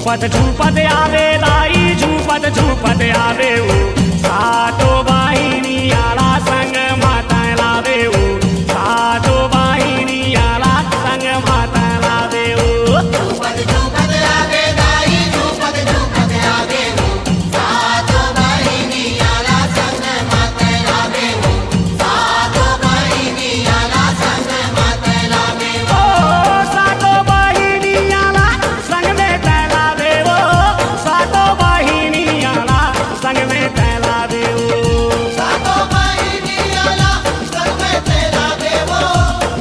झूपत झूपत आवे दाई झूपत झूपत आवे ओ सातो बाहिनी आला संग माता लावे ओ सातो बाहिनी आला संग माता लावे ओ झूपत झूपत आवे दाई झूपत झूपत आवे ओ सातो बाहिनी आला संग माता लावे ओ सातो बाहिनी आला संग माता लावे ओ सातो बाहिनी आला संग में तैलावे ओ सातो बाहिनी आला संग में तैलावे ओ सातो बाहिनी आला संग में तैलावे ओ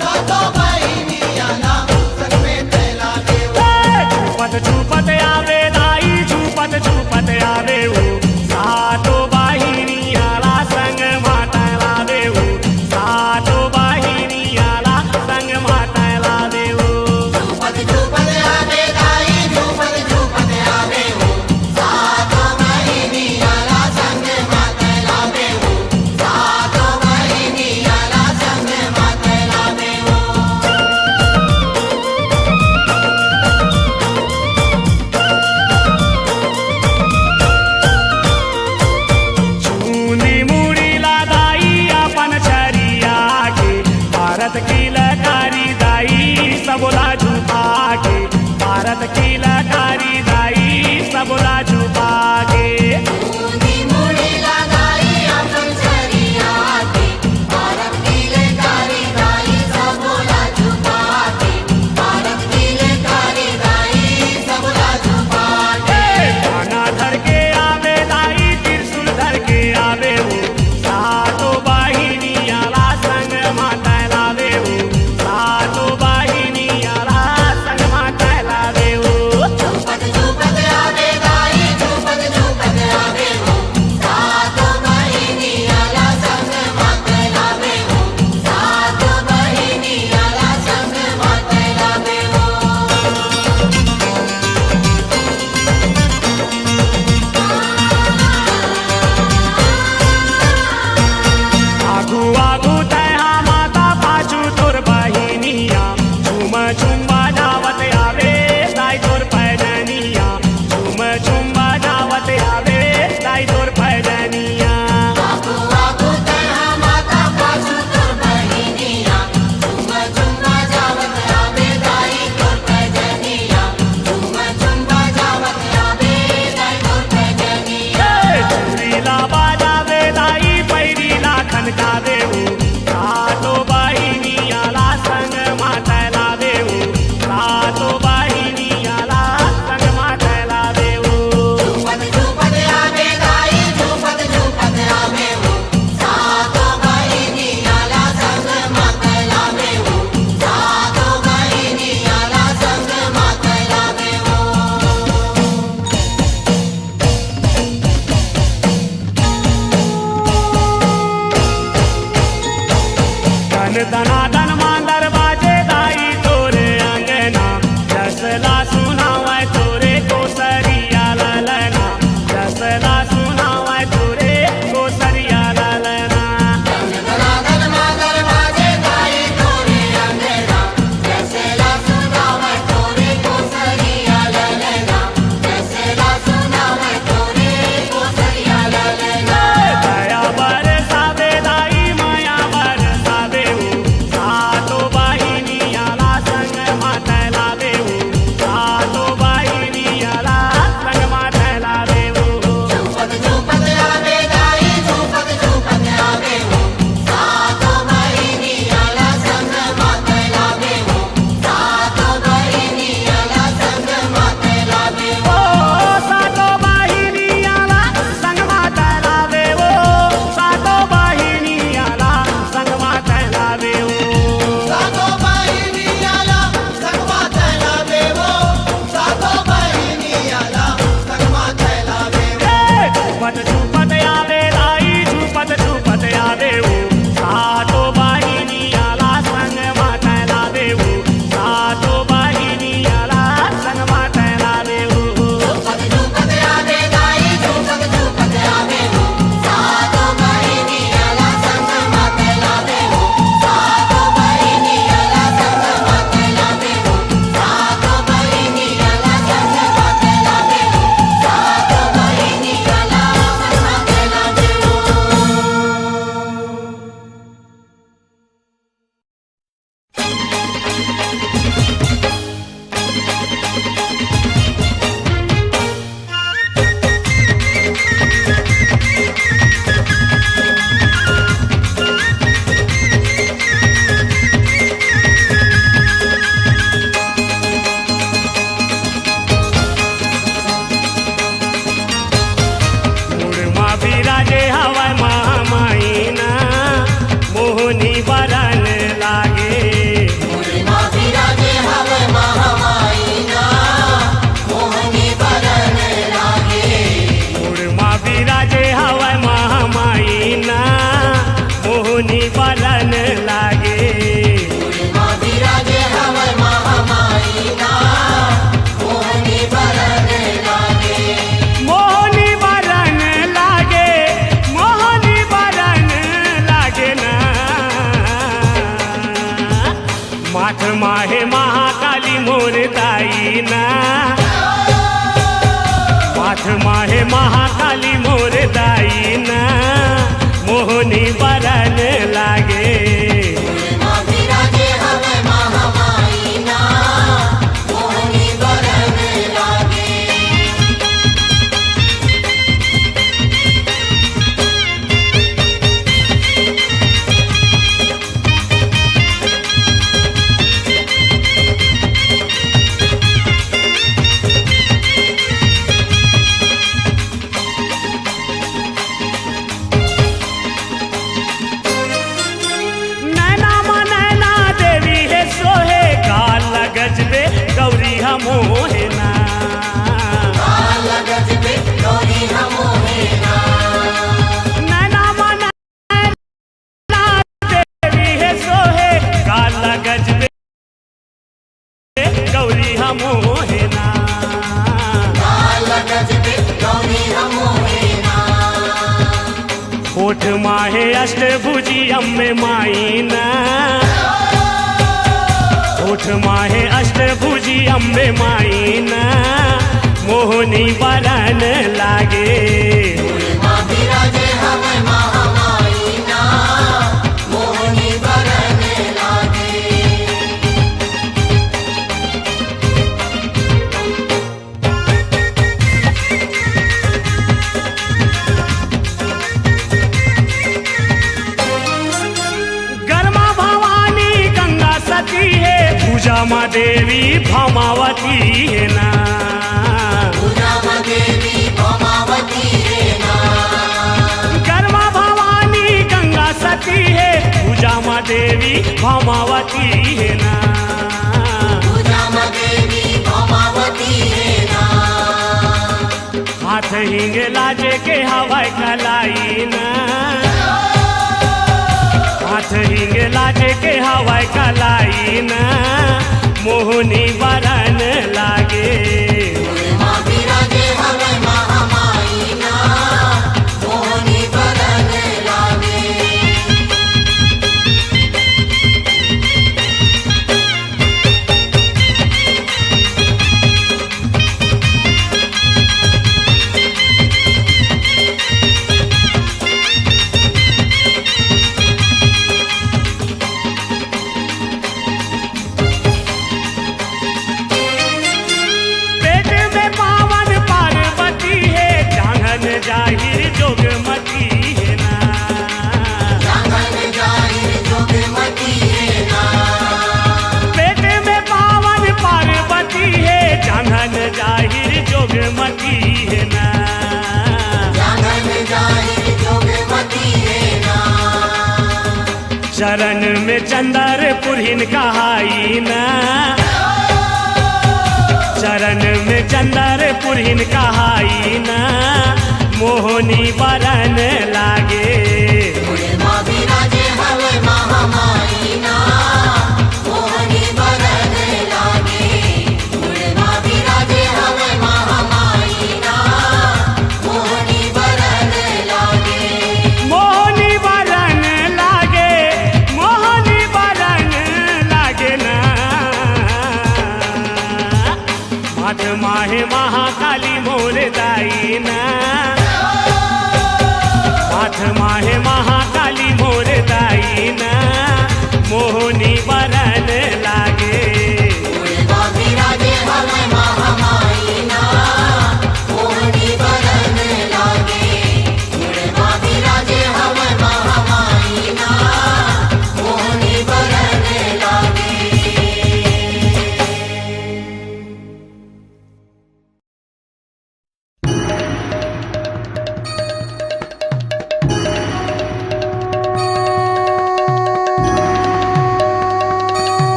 सातो बाहिनी आला संग में तैलावे ओ झूपत झूपत आवे दाई झूपत झूपत आवे ओ सातो बाहिनी आला संग माता लावे ओ सातो बाहिनी आला संग माता लावे ओ झूपत झूपत आवे दाई झूपत झूपत आवे ओ सातो बाहिनी आला संग माता लावे ओ सातो बाहिनी आला संग माता लावे ओ चूनी मुड़ीला दाई अपन छरिया के भारत की लकारी दाई सबला झुका के भारत की लकारी दाई सबला झुका के ऊनी मुड़ी लगाई अपन छरिया के भारत की लेकारी दाई सबला झुका के भारत की लेकारी दाई सबला झुका के खाना धर के आवे दाई त्रिशूल धर के आवे हो सातो बाहिनी आला संग माता लावे हो सातो बाहिनी आला संग माता लावे हो झूपत झूपत आवे दाई झूपत झूपत आवे हो सातो बाहिनी आला संग माता लावे हो सातो बाहिनी आला संग माता लावे हो आगू आगू तैहा माता पाछू तोर बहिनिया झूम झूम बजावत आवे दाई तोर पैजनिया झूम झूम बजावत आवे दाई तोर पैजनिया आगू आगू तैहा माता पाछू तोर बहिनिया झूम झूम बजावत आवे दाई तोर पैजनिया झूम झूम बजावत आवे दाई तोर पैजनिया चूड़ीला बाजावे दाई पैरीला खनकावे हो सातो बाहिनी आला संग माता लावे हो सातो बाहिनी आला संग माता लावे हो झूपत झूपत आवे दाई झूपत झूपत आवे हो सातो बाहिनी आला संग माता लावे हो सातो बाहिनी आला संग माता लावे हो धन धनाधन मांदर बाजे दाई तोरे अंगना जसला सुनावे तोरे कोसरिया ललना जसला सुनावे तोरे कोसरिया ललना धनाधन मांगर बाजे दाई तोरे अंगना जैसे ला सुनावे तोरे कोसरिया ललना जैसे ला सुनावे तोरे कोसरिया ललना दया बरसावे दाई माया बरसावे हो सातो बाहिनी आला संग माता लावे हो माहे महाकाली मोर दाईना मोहनी बरन लागे माँ विराजे हवे महामाई ना मोहनी बरन लागे नैना मा नैना देवी है सोहे काल गजबे गौरी हमोहे ना काल गजबे गौरी हमोहे ना नैना मा नैना देवी है सोहे काल गजबे गौरी हमोहे ना काल गजबे गौरी हमोहे ना ओठ माहे अष्टभुजी अम्बे माईना ओठ माहे अष्टभुजी अम्बे माईना मोहनी बरन लागे माँ विराजे हवे महामाई ना मोहनी बरन लागे गरमा भवानी गंगा सती है पूजा माँ देवी भमावती है ना पूजा माँ देवी भौमावती है ना गरमा भवानी गंगा सती है पूजा माँ देवी भमावती है ना पूजा माँ देवी भौमावती है ना हाथ हिंग लाजे के हवाई कलाई ना हाथ हिंग लाजे के हवाई कलाई ना मोहनी बरन लागे माँ विराजे हवे महामाई ना मोहनी बरन लागे पेट में पावन पार्वती है जांघन जाहिर जोगमती है ना जांगन जाहिर जोगमती है ना पेट में पावन पार्वती है जांघन जाहिर जोगमती है ना जांगन जाहिर जोगमती है ना चरण में चंदर पुरहिन कहाई ना चरण में चंदर पुरहिन कहाई ना मोहनी बरन लागे माँ विराजे हवे महामाई ना मोहनी बरन लागे माँ विराजे हवे महामाई ना मोहनी बरन लागे मोहनी बरन लागे मोहनी बरन लागे ना माथ माहे महाकाली मोर दाईना माथ माहे महाकाली मोर दाईना मोहनी बरन लागे माँ विराजे हवे महामाई ना मोहनी बरन लागे माँ विराजे हवे महामाई ना मोहनी बरन लागे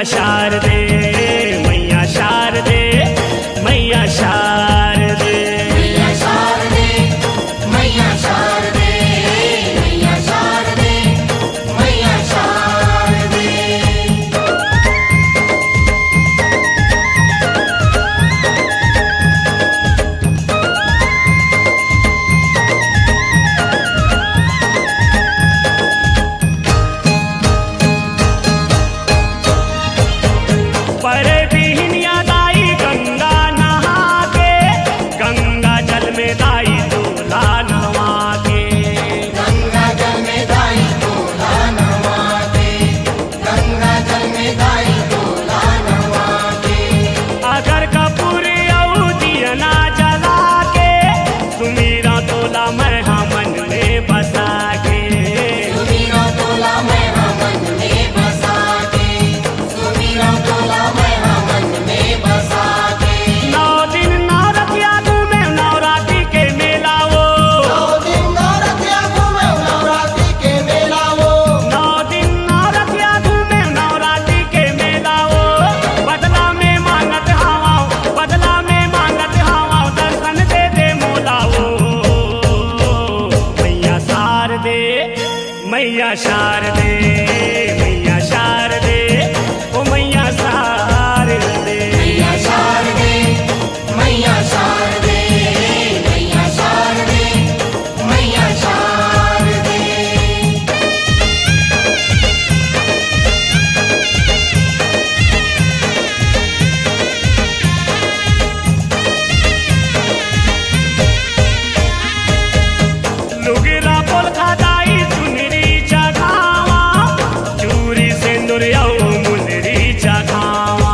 शारदे मैया शारदे मैया शारदे मैया शारदे मैया शारदे मैया शारदे मैया शारदे परे बिहनिया दाई गंगा नहा के गंगा जल में दाई दूल्हा नवा के गंगा जल में दाई दूल्हा नवा के गंगा जल में दाई दूल्हा नवा के अगर कपूर दियना जला के सुमीरा तोला मैं मन में बसा के सुमीरा तोला मैं मन में बसा के सुमीरा तोला मैं मन में बसा के 9 दिन नवरतिया घूमे नवरात्रि के मेला वो 9 दिन नवरतिया घूमे नवरात्रि के मेला वो 9 दिन नवरतिया घूमे नवरात्रि के मेला वो बदला में मांगत हवा बदला में मांगत हवा दर्शन दे मोला वो मैया शारदे मैया शारदे मैया शारदे ओ मैया शारदे मैया शारदे मैया शारदे मैया शारदे मैया शारदे लुगरा पोल खादाई चुनरी चढ़ावा चूरी सिंदूर मुंदरी चढ़ावा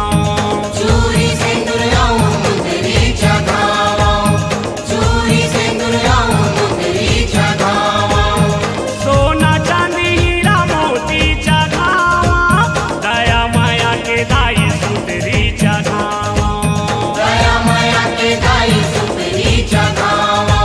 चूरी सिंदूर मुंदरी चढ़ावा चूरी सिंदूर मुंदरी चढ़ावा सोना चांदी हीरा मोती चढ़ावा दया माया के दाई सुंदरी चढ़ावा दया माया के दाई सुंदरी चढ़ावा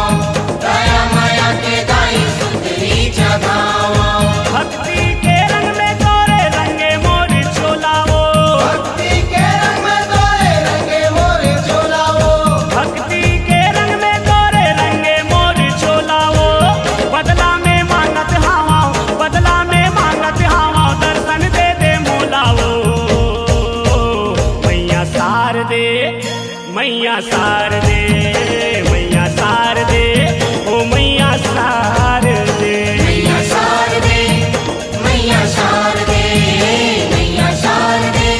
दया माया के दाई सुंदरी चढ़ावा भक्ति के रंग में तोरे रंगे मोर चोलावो भक्ति के रंग में तोरे रंगे मोरे चोलावो भक्ति के रंग में तोरे रंगे मोर चोलावो बदला में मांगत हवा बदला में मांगत हवा दर्शन दे मोलावो मैया शारदे मैया शारदे मैया शारदे ओ मैया शारदे मैया शारदे मैया शारदे मैया शारदे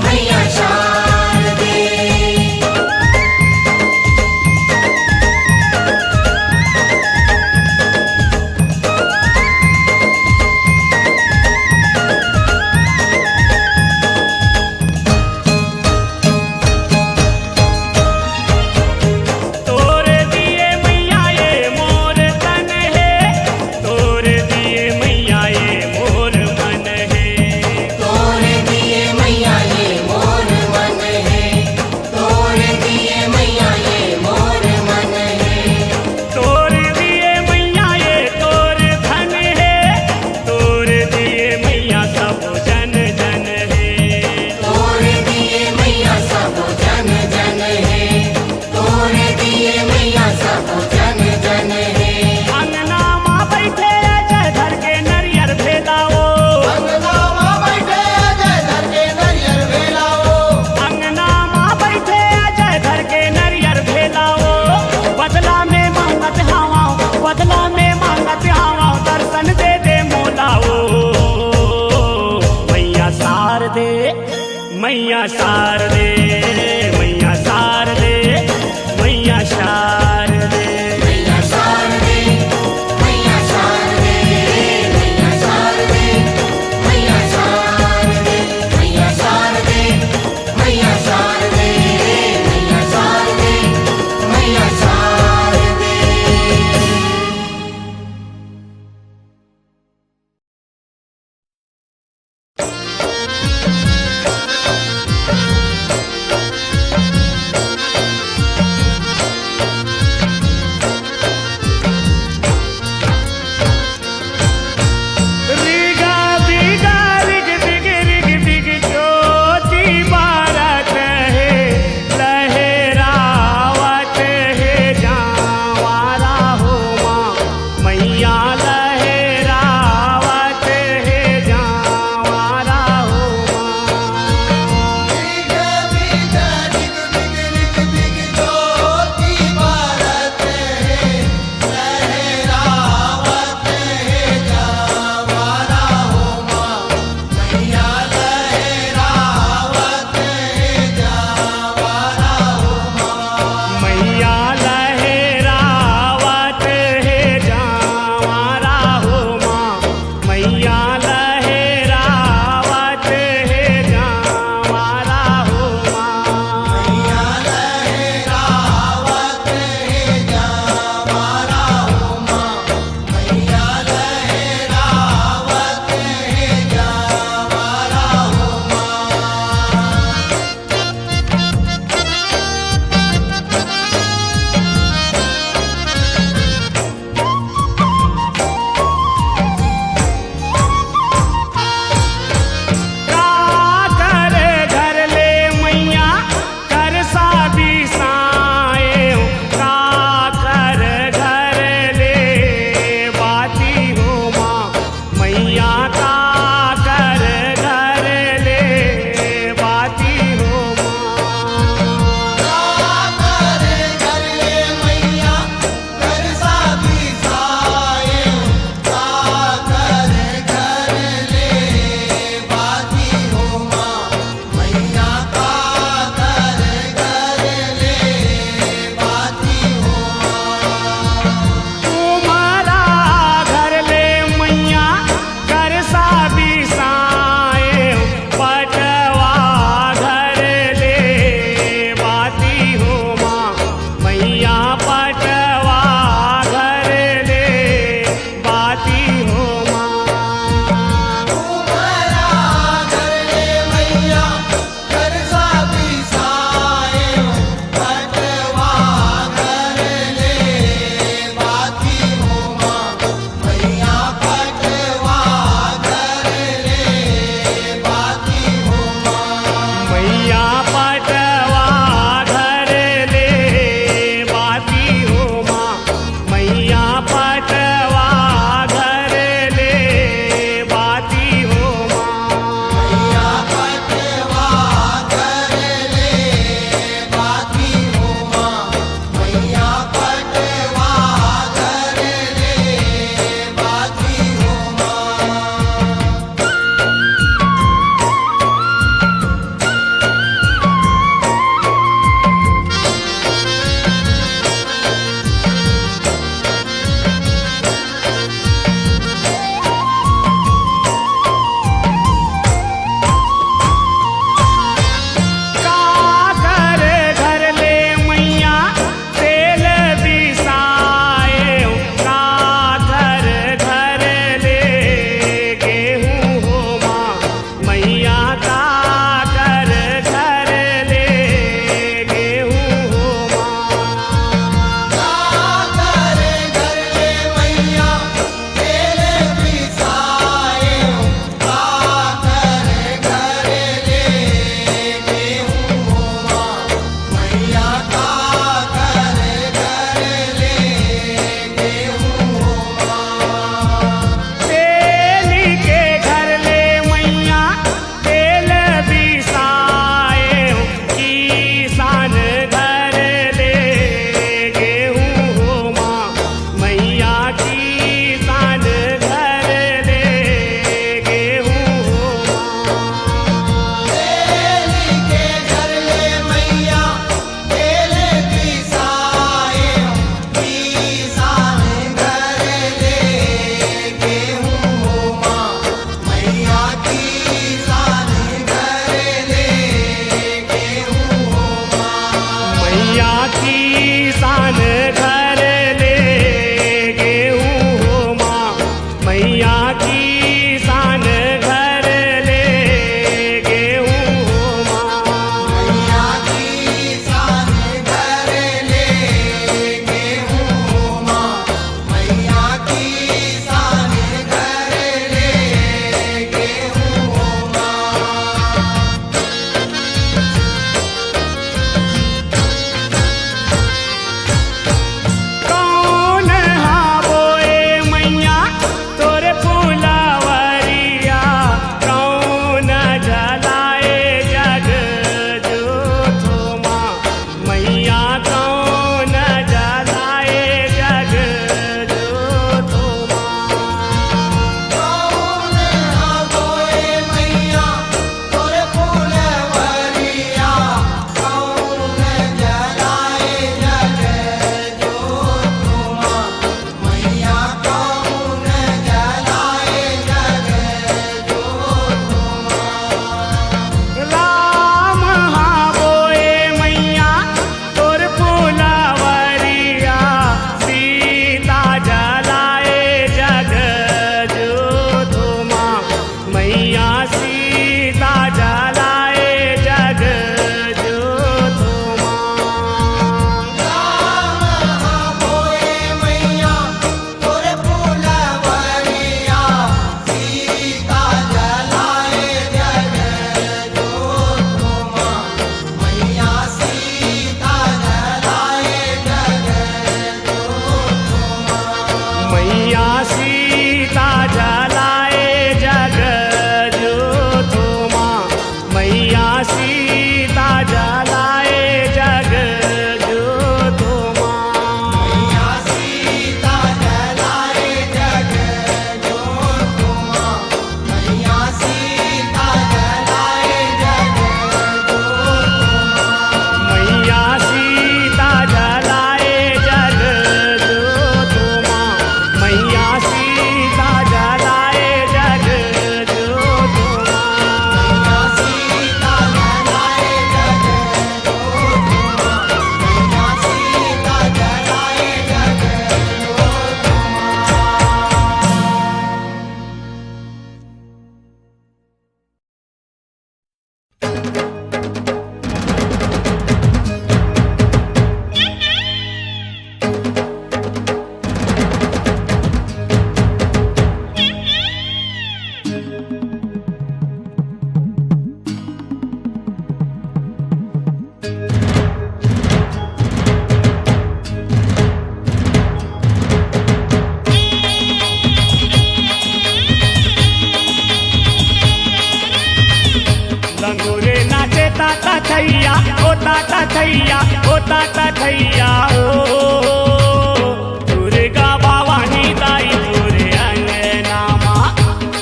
मैया शारदे तोरे दिए मैया ये मोर तन है तोरे दिए मैया ये मोर मन है तोरे दिए मैया ये मोर मन है तोरे दिए मैया ये मोर मन है तोरे दिए मैया ये तोर धन है तोरे दिए मैया सब जन जन है तोरे दिए मैया सब जन जन है तोरे दिए मैया सब जन जन है अंगना माँ बैठे जय धर के नरियर भेदाओ अंगना माँ बैठे जय धर के नरियर भेलाओ अंगना माँ बैठे जय धर के नरियर भेदाओ बदला में मांगत हवा बदला में मांगत हवा दर्शन दे मोलाओ मैया शारदे मैया शारदे मैया शारदे मैया शारदे मैया शारदे मैया शारदे मैया शारदे मैया शारदे मैया शारदे मैया शारदे मैया शारदे मैया शारदे मैया की शान घर ले गेहूँ हो माँ, मैया की शान घर ले गेहूँ हो माँ। मैया की शान घर ले गेहूँ हो माँ, मैया की शान घर ले गेहूँ हो माँ। कौन हा बोए मैया तोरे फुलवरिया, कौन जलाए जग जोत हो माँ, मैया कौन जलाए जग जोत हो माँ। कौन बोए मैया तोरे फुलवरिया, कौन जलाए जग जोत हो माँ, मैया कौन जलाए जग जोत हो माँ। राम हा बोए मैया तोर फुलवरिया, सीता जलाए जग जोत हो माँ, मैया सीता जलाए जग जोत हो माँ। राम बोए मैया तोरे फुलवरिया, सीता जलाए जग जोत हो माँ, मैया सीता जलाए जग जोत हो माँ। मैया सीता जलाए जग जोत हो माँ, मैया सीता जलाए जग जोत हो माँ। मैया सीता जलाए जग जोत हो माँ, मैया सीता जलाए जग जोत हो माँ। मैया सीता जलाए जग जोत हो माँ, मैया सीता जलाए जग जोत हो माँ। मैया सीता जलाए जग जोत हो माँ, मैया सीता जलाए जग जोत हो माँ। लंगूरे नाचे ताता थैया, ओ ताता थैया, ओ ताता थैया ओ। दुर्गा भवानी दाई तोरे अंगना माँ,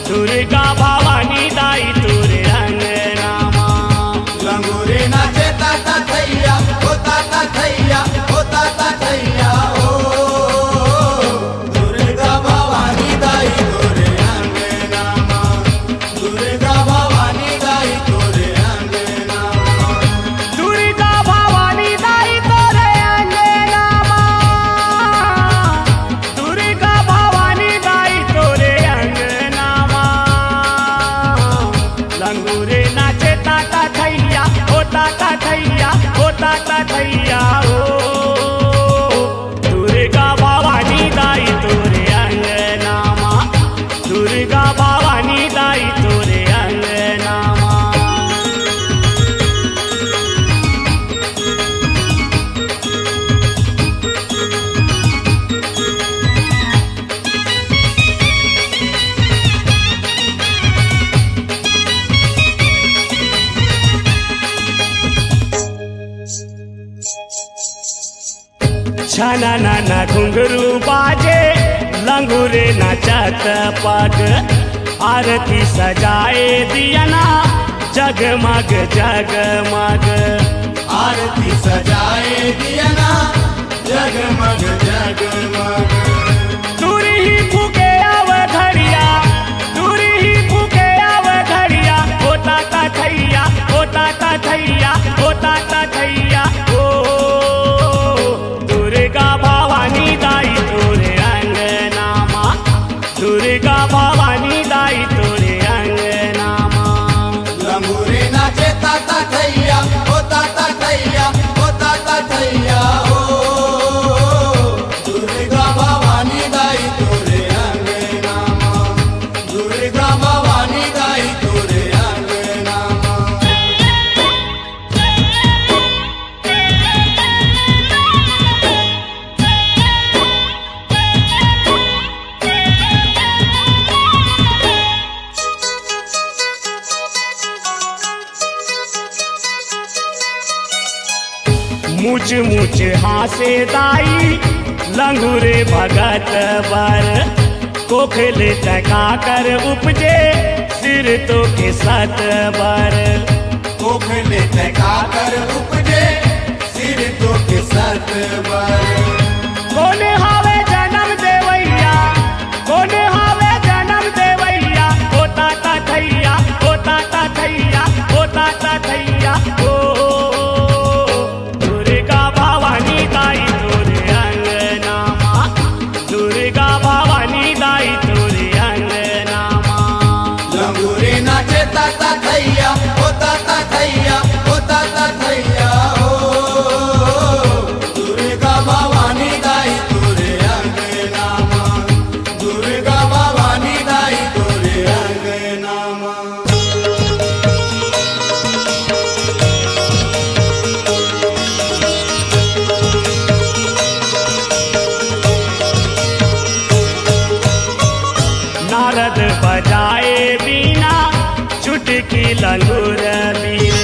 दुर्गा भवानी दाई तोरे अंगना माँ। लंगूरे नाचे ताता थैया, ओ ताता थैया, ओ ताता थैया ओ। दुर्गा भवानी दाई तोरे अंगना माँ, दुर्गा भवानी दाई तोरे अंगना माँ। दुर्गा भवानी दाई तोरे अंगना माँ, दुर्गा भवानी दाई तोरे अंगना माँ। लंगूरे नाचे ताता थैया, ओ ताता थैया, ओ ताता थैया ओ। दुर्गा भवानी दाई तोरे अंगना माँ, दुर्गा भवानी दाई तोरे अंगना माँ। छाना नाना घुंघरू बाजे, लंगूरे नाचत पग, आरती सजाए दियना जगमग जगमग। आरती सजाए दियना जगमग जगमग। दूरी ही फूके आव घड़िया, दूरी ही फूके आव घड़िया, होता ता थैया, होता ता थैया, होता ता थैया ओ। मुच मुच हासे दाई लंगूरे भगत बर कोखले तका कर उपजे सिर तो के सत बर कोखले तका कर उपजे सिर तो के सत बर कोने हावे जन्म देवैया कोने हावे जन्म देवैया होता ता थैया होता ता थैया होता ता थैया ओ दुर्गा भवानी दाई तोरे अंगनामा दुर्गा भवानी दाई तोरे अंगनामा लंगूरे नाचे ता थैया होता ता थैया होता ता थैया दुर्गा भवानी दाई तोरे अंगनामा दुर्गा भवानी दाई तोरे अंगनामा नारद बजाए बीना चुटकी लंगूर बीन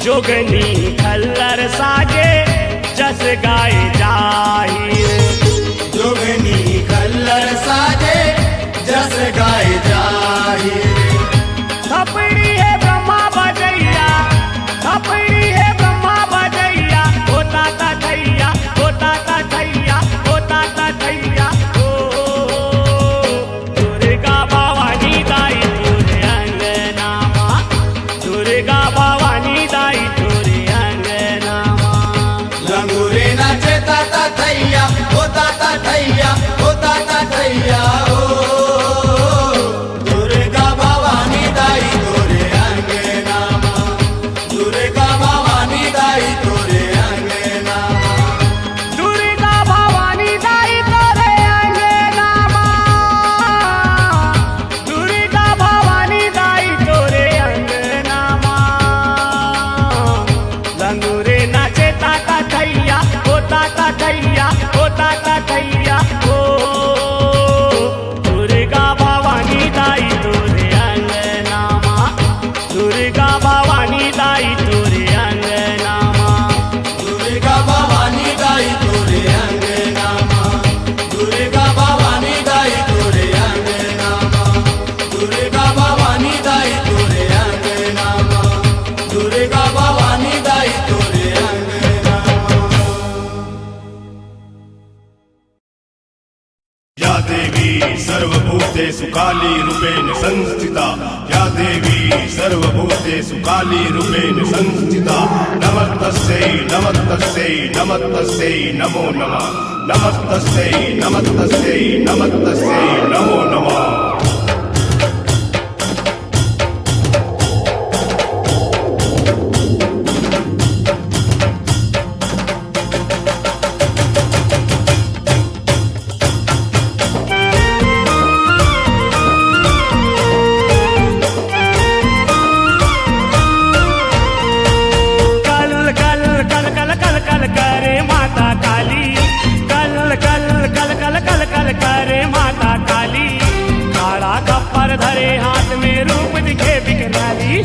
जोगनी खल्लर साजे जस गाए जाहिर जोगनी कल्लर साजे जस गाए जाहिर थपड़ी है ब्रह्मा बजैया थपड़ी है ब्रह्मा बजैया होता ता थैया होता ता थैया होता ता थैया ओ दुर्गा भवानी दाई तोरे अंगनामा दुर्गा भवानी दाई तोरे अंगनामा लंगूरे नाचे ता थैया होता ता थैया होता ता थैया दुर्गा भवानी दाई तोरे अंगनामा दुर्गा भवानी दाई तोरे अंगनामा दुर्गा भवानी दाई तोरे अंगनामा दुर्गा भवानी दाई तोरे अंगनामा लंगूरे नाचे ता थैया होता ता थैया होता ता थैया ओ दुर्गा भवानी दाई तोरे अंगनामा दुर्गा भवानी दाई तोरे अंगनामा दुर्गा भवानी दाई तोरे अंगनामा दुर्गा भवानी दाई तोरे अंगनामा दुर्गा भवानी दाई तोरे अंगनामा दुर्गा भवानी दाई तोरे अंगनामा या देवी सर्वभूतेषु काली रूपेण संस्थिता या देवी सर्वभूतेषु काली रूपेण संस्थिता नमस्तस्यै नमस्तस्यै नमस्तस्यै नमो नमः नमस्तस्यै नमस्तस्यै नमस्तस्यै नमो नमः कल कल कल कल कल कल करे माता काली कल कल कल कल कल कल करे माता काली काला कप्पर धरे हाथ में रूप दिखे बिकराली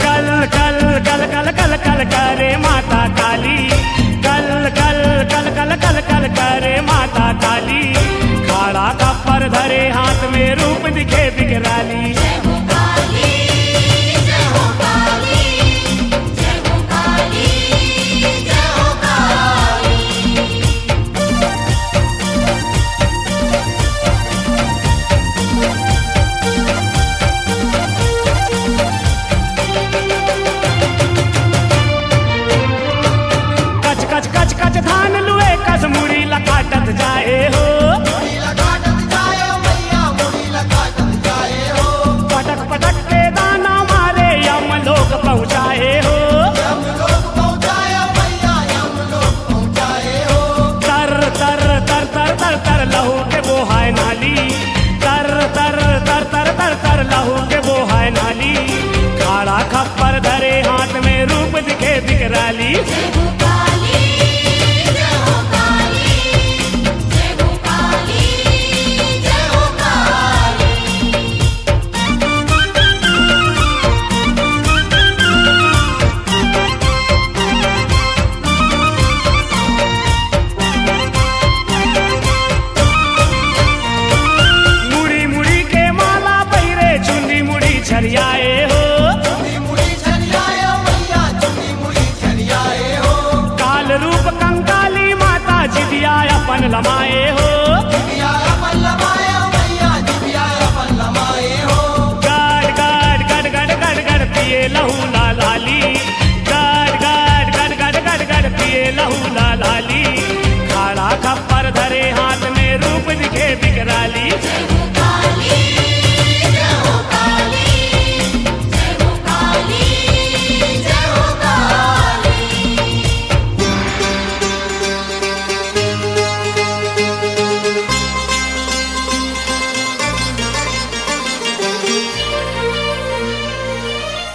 कल कल कल कल कल कल करे माता काली कल कल कल कल कल कल करे माता काली काला कप्पर धरे हाथ में रूप दिखे बिकराली कच कच कच कच धान लुए कस मुड़ी लकाटत जाए हो पटक पटक के दाना मारे यम लोग पहुँचाए हो तर तर तर तर तर तर लहू के वो है नाली तर तर तर तर तर तर लहू के वो है नाली काला खप्पर धरे हाथ में रूप दिखे बिकराली पिए लहू लाली, गड़ गड़ गड़ गड़ गड़ गड़ पिए लहू लाली। खाड़ा खप्पर धरे हाथ में रूप दिखे बिकराली। जय हो काली, जय हो काली, जय हो काली, जय हो काली।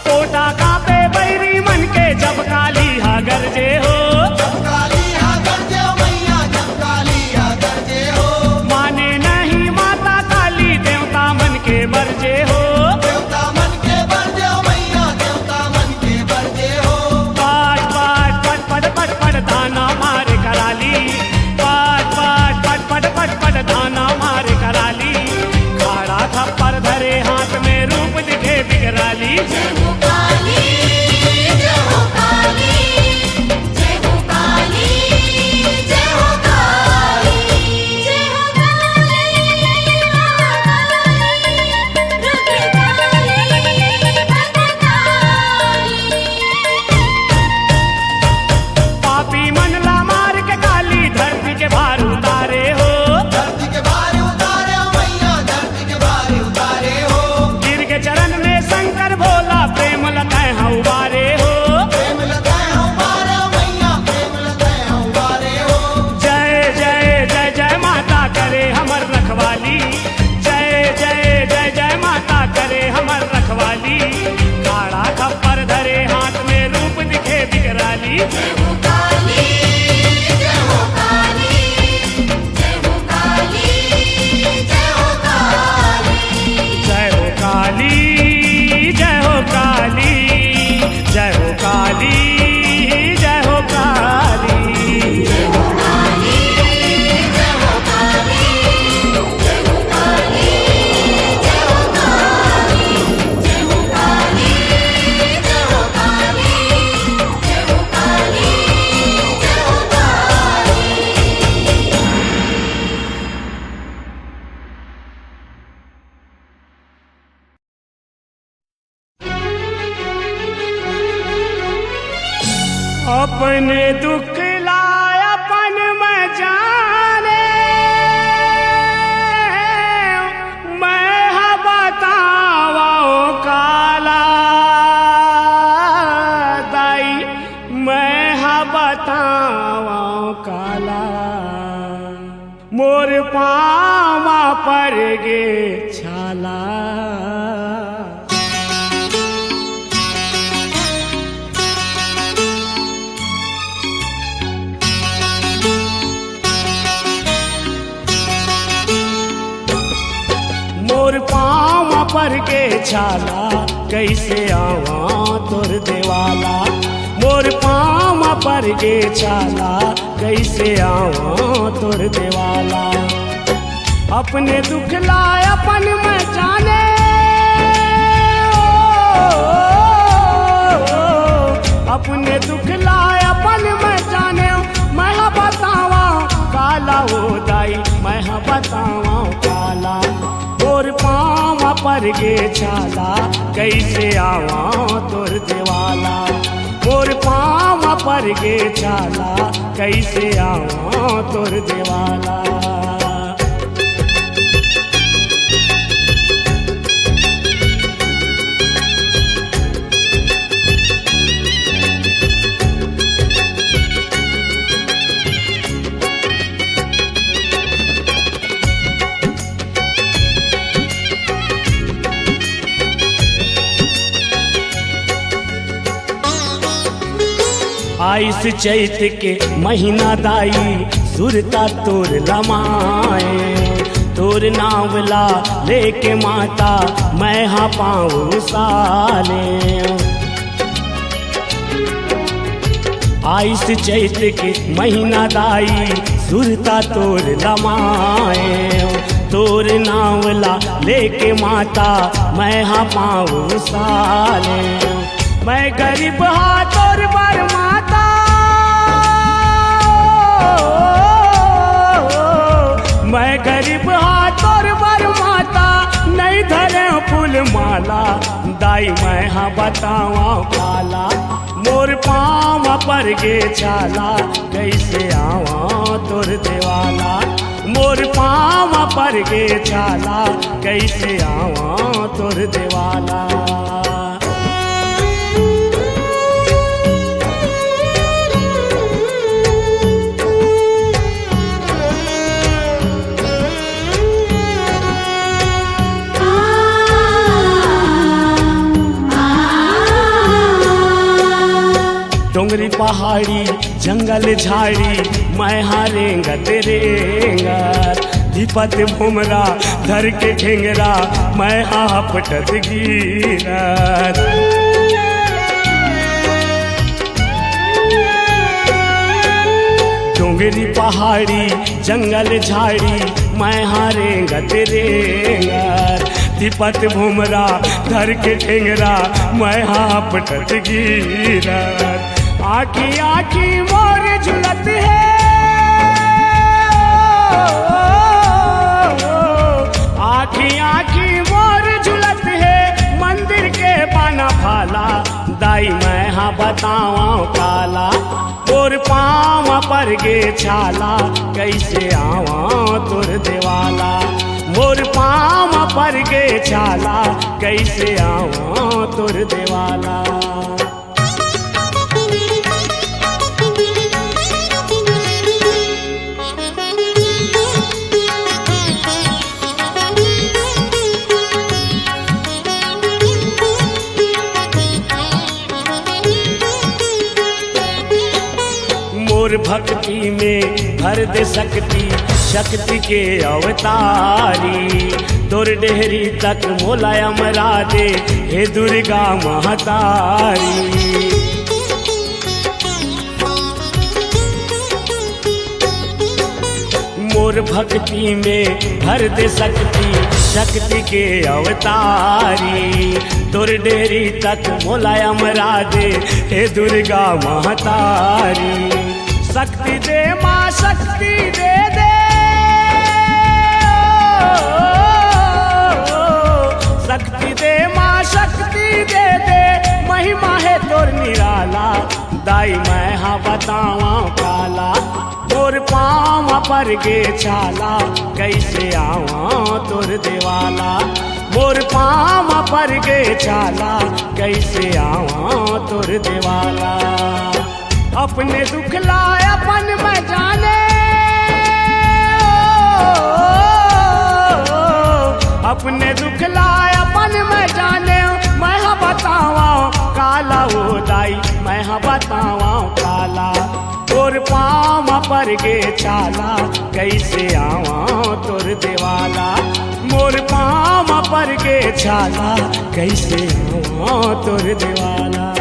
कोटा कापे बैरी मन के जब काली हा गरजे हो। जब काली हा गरजे हो मैया, जब काली हा गरजे हो। माने नहीं माता काली देवता मन के बरजे हो। देवता मन के बरजे हो मैया, देवता मन के बरजे हो। पाट पाट पट पट पट पट दाना मार कराली। पाट पाट पट पट पट पट दाना मार कराली। खाड़ा थप्पर धरे हाथ में रूप दिखे बिकराली। जय हो काली, जय हो काली, जय हो काली, जय हो काली, जय हो काली, रुद्र काली, भद्रकाली। पापी मन ला मार के काली धरती के भार उतारे हो। धरती के भार उतारे हो मैया, धरती के भार उतारे हो। गिर के चरण में शंकर भोला प्रेम लताए हैं उबारे हो। प्रेम लगाए हो बारे हो मैया, प्रेम लगाए हो बारे हो। जय जय जय जय माता करे हमर रखवाली। जय जय जय जय माता करे हमर रखवाली। खाड़ा खप्पर धरे हाथ में रूप दिखे बिकराली। जय हो काली, जय हो काली, जय हो काली, जय हो काली। जय हो काली, जय हो काली, जय हो काली, जय हो काली। जय हो काली, जय हो काली, जय हो काली, जय हो काली, जय हो काली, जय हो काली, जय हो काली, जय हो काली। अपने दुख लाय अपन में जाने, मैं हा बतावा काला दाई, मैं हा बतावा काला। मोर पावा पर गे छाला। मोर पाँव पर के छाला, कैसे आवा तोर देवाला। मोर पाँव पर के छाला, कैसे आवा तोर देवाला। अपने दुख लाय अपन में जाने, अपने दुख लाय अपन में जाने। मैं बतावा काला हो दाई, मैं बतावा काला। मोर पाँव पर गे छाला, कैसे आवा तोर देवाला। मोर पाँव पर गे छाला, कैसे आवा तोर देवाला। आइस चैत के महीना दाई, सुरता तोर लमाए। तोर नावला लेके माता, मैं हाँ पाऊँ साले। आइस चैत के महीना दाई, सुरता तोर लमाए। तोर नावला लेके माता, मैं हाँ पाऊँ साले। मैं गरीब हाँ तोर बर माता, मैं गरीब हाँ तोर बर माता। नहीं धरे फूल माला, दाई दाई मैं हाँ बतावा काला मोर पाँव पर गे छाला कैसे आवा तोर देवाला मोर पाँव पर गे छाला कैसे आवा तोर देवाला। डोंगरी पहाड़ी जंगल झाड़ी मैं हारेंगत रेंगत दीपत भुमरा धर के ठेंगरा मैं हापटत गिरत। डोंगरी पहाड़ी जंगल झाड़ी मैं हारेंगत रेंगत दीपत भुमरा धर के ठेंगरा मैं हापटत गिरत। आखी आखी मोर झुलत है आखी आखी मोर झुलत है मंदिर के पाना फाला दाई मैं हाँ बतावा काला तोर पाँव पर गे छाला कैसे आवा तोर देवाला मोर पाँव पर गे छाला कैसे आवा तोर देवाला। मोर भक्ति में भर दे सकती शक्ति के अवतारी तोर डेहरी तक मोला अमरा दे हे दुर्गा महतारी। मोर भक्ति में भर दे सकती शक्ति के अवतारी तोर डेहरी तक मोला अमरा दे हे दुर्गा महतारी। शक्ति दे माँ शक्ति दे दे शक्ति दे माँ शक्ति दे दे महिमा है तोर निराला दाई मैं हाँ बतावा काला तोर पाँव पर गे छाला कैसे आवा तोर देवाला मोर पाँव पर गे छाला कैसे आवा तोर देवाला। अपने दुख लाए अपन में जाने अपने दुख लाए अपन में जाने मैं हाँ बतावा काला वो दाई मैं हाँ बतावा काला तोर पाँव पर गे छाला कैसे आवा तोर देवाला मोर पाँव पर गे छाला कैसे आवा तोर देवाला।